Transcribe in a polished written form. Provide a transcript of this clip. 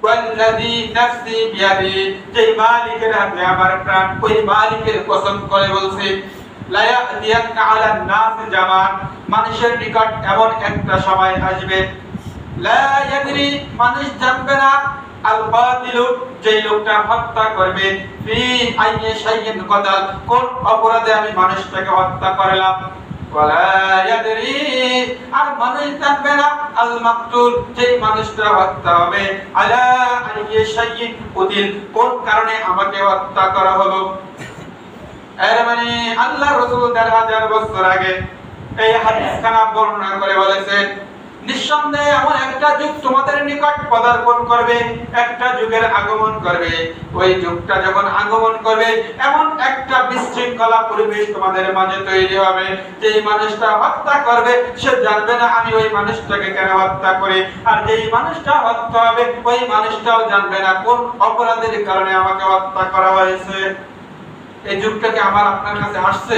ওয়াল্লাযী নাফসি বিয়াদি, যেই মালিকের হাতে আমার প্রাণ, ওই মালিকের কসম করে বলছি, লা ইয়াতিয়ান্না আলান নাস জামান, মানুষের নিকট এমন একটা সময় আসবে, লা ইয়াদরি, মানুষ জানবে না, আল বাতিলু, যেই লোকটা হত্যা করবে, ফি আইয়ি শাইইন কতাল, কোন অপরাধে আমি মানুষটাকে হত্যা করলাম, ওয়ালা ইয়াদরি, আর মানুষ জানবে না, আল মাকতুল, যেই মানুষটা হত্যা হবে, আলা আইয়ি শাইইন কুতিল, কোন কারণে আমাকে হত্যা করা হলো। এর মানে আল্লাহ রাসূল ১৫০০ বছর আগে এই হাদিসখানা বর্ণনা করে বলেছেন, নিঃসন্দেহে এমন একটা যুগ তোমাদের নিকট পদার্পণ করবে, একটা যুগের আগমন করবে, ওই যুগটা যখন আগমন করবে এমন একটা বিশৃঙ্খলা পরিবেশ তোমাদের মাঝে তৈরি হবে, যেই মানুষটা হত্যা করবে সে জানবে না আমি ওই মানুষটাকে কেন হত্যা করি, আর যেই মানুষটা হত্যা হবে ওই মানুষটাও জানবে না কোন অপরাধের কারণে আমাকে হত্যা করা হয়েছে। এই যুগটাকে আমার আপনার কাছে আসছে।